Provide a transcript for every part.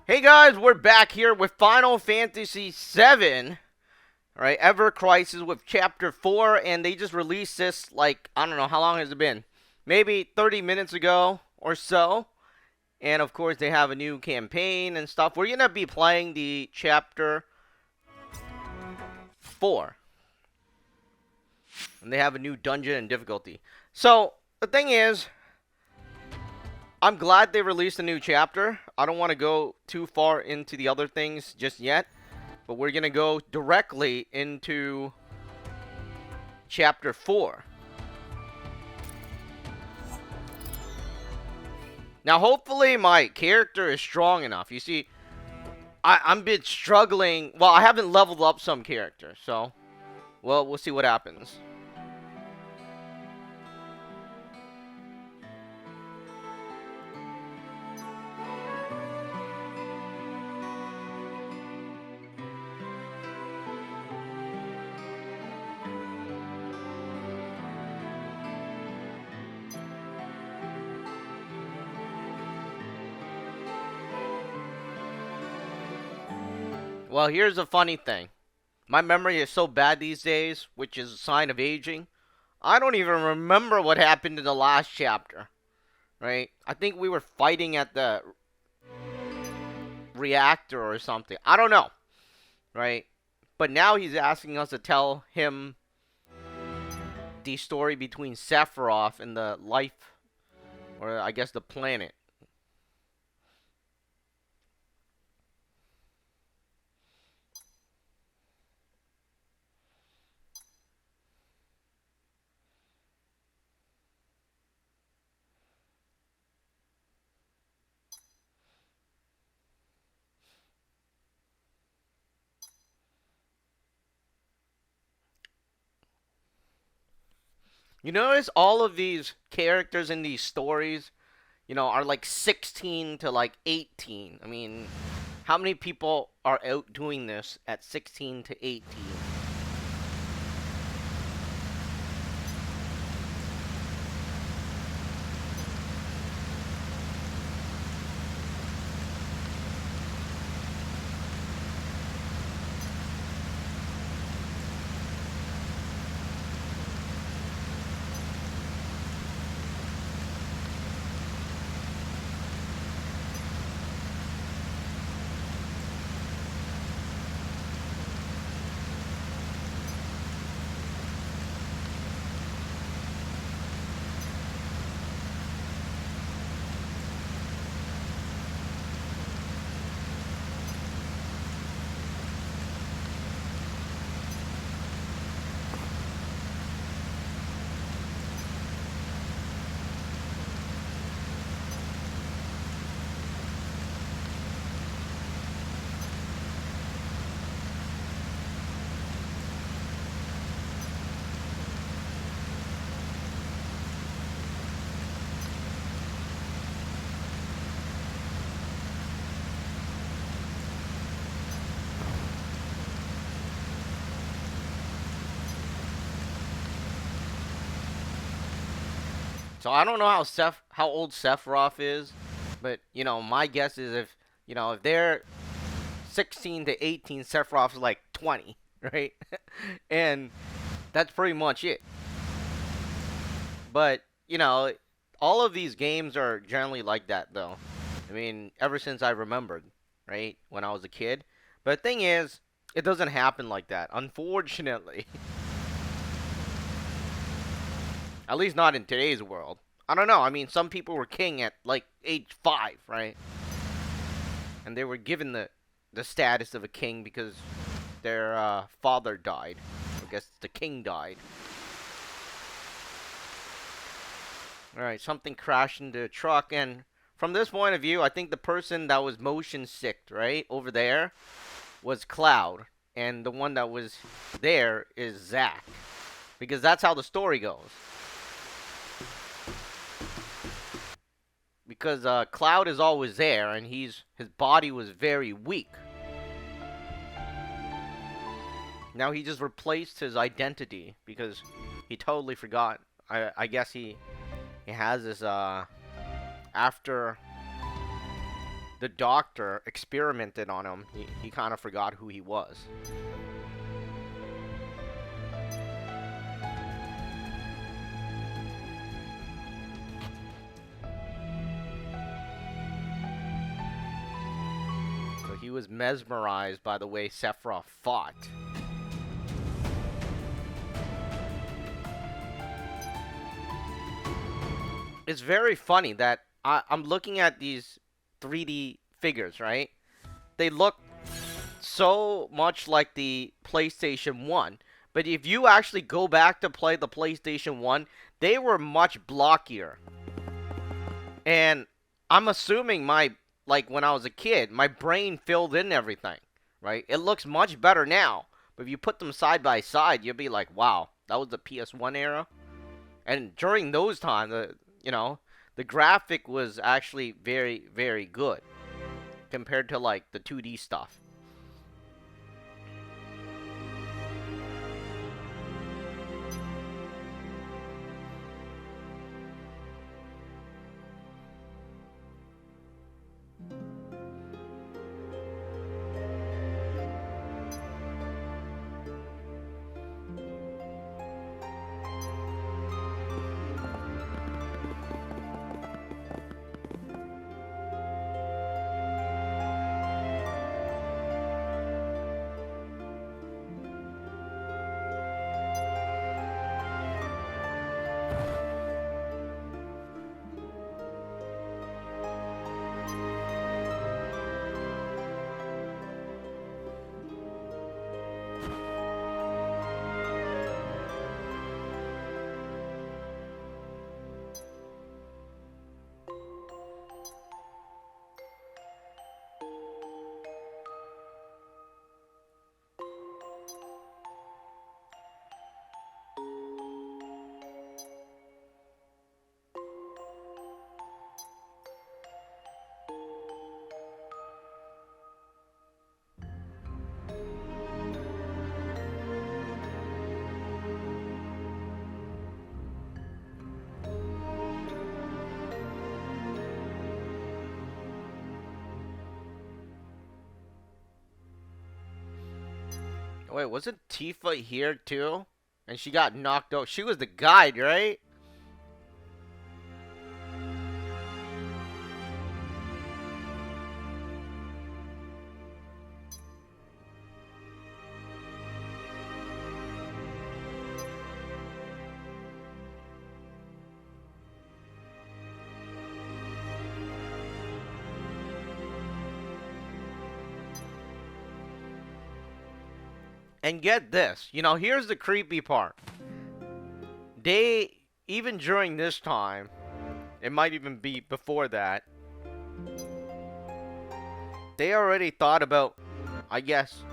Hey guys, we're back here with Final Fantasy VII, right? Ever Crisis with Chapter 4, and they just released this, like, I don't know, how long has it been? Maybe 30 minutes ago or so. And of course, they have a new campaign and stuff. We're gonna be playing the Chapter 4, and they have a new dungeon and difficulty. So, the thing is, I'm glad they released a new chapter. I don't want to go too far into the other things just yet. But we're going to go directly into Chapter 4. Now, hopefully my character is strong enough. You see, I'm a bit struggling. Well, I haven't leveled up some characters, so... Well, we'll see what happens. Well, here's a funny thing. My memory is so bad these days, which is a sign of aging. I don't even remember what happened in the last chapter, right? I think we were fighting at the reactor or something. I don't know, right? But now he's asking us to tell him the story between Sephiroth and the life, or I guess the planet. You notice all of these characters in these stories, are like 16 to like 18. I mean, how many people are out doing this at 16 to 18? So I don't know how old Sephiroth is, but my guess is if they're 16 to 18, Sephiroth's like 20, right? And that's pretty much it. But all of these games are generally like that, though. I mean, ever since I remembered, right, when I was a kid. But the thing is, it doesn't happen like that, unfortunately. At least not in today's world. I don't know. I mean, some people were king at like age 5, right? And they were given the status of a king because their father died. I guess the king died. Alright, something crashed into a truck, and from this point of view, I think the person that was motion sicked, right, over there, was Cloud. And the one that was there is Zack. Because that's how the story goes. Because Cloud is always there, and his body was very weak. Now he just replaced his identity because he totally forgot. I guess he has this after the doctor experimented on him, he kind of forgot who he was. So he was mesmerized by the way Sephiroth fought. It's very funny that I'm looking at these 3D figures, right? They look so much like the PlayStation 1. But if you actually go back to play the PlayStation 1, they were much blockier. And I'm assuming like when I was a kid, my brain filled in everything, right? It looks much better now. But if you put them side by side, you'll be like, wow, that was the PS1 era. And during those times, the graphic was actually very, very good compared to like the 2D stuff. Wait, wasn't Tifa here too? And she got knocked out. She was the guide, right? And get this, here's the creepy part. They, even during this time, it might even be before that, they already thought about, I guess,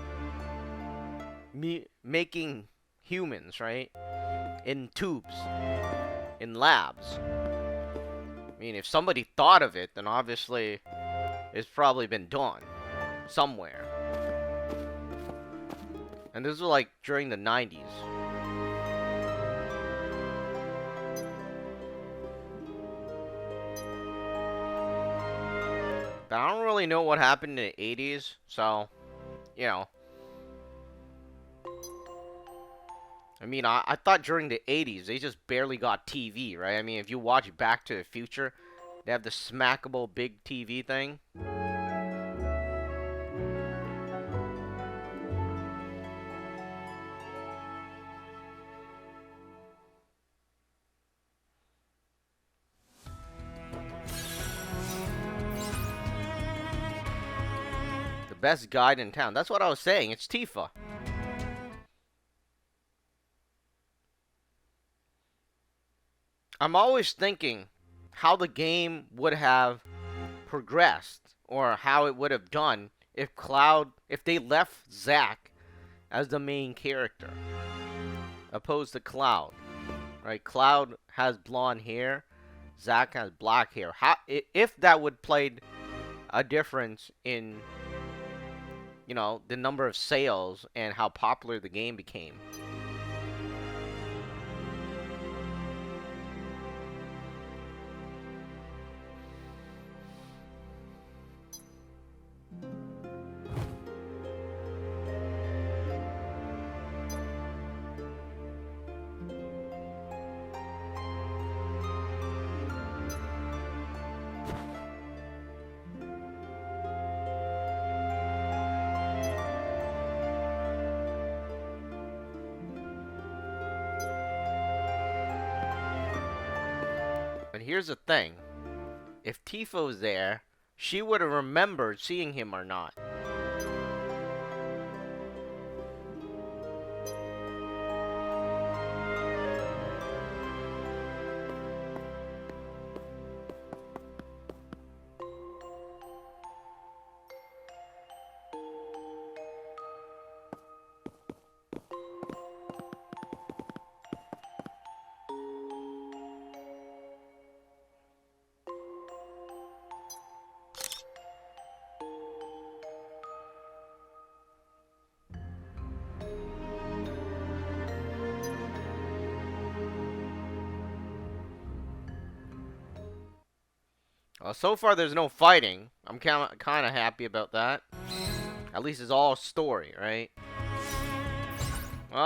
making humans, right? In tubes, in labs. I mean, if somebody thought of it, then obviously it's probably been done somewhere. And this was like during the 90s. But I don't really know what happened in the 80s, so, I mean, I thought during the 80s, they just barely got TV, right? I mean, if you watch Back to the Future, they have the smackable big TV thing. The best guide in town. That's what I was saying. It's Tifa. I'm always thinking how the game would have progressed or how it would have done if they left Zack as the main character opposed to Cloud. Right? Cloud has blonde hair, Zack has black hair. If that would played a difference in the number of sales and how popular the game became. here's the thing. If Tifo's there, she would have remembered seeing him or not. Well, so far there's no fighting. I'm kind of happy about that. At least it's all story, right?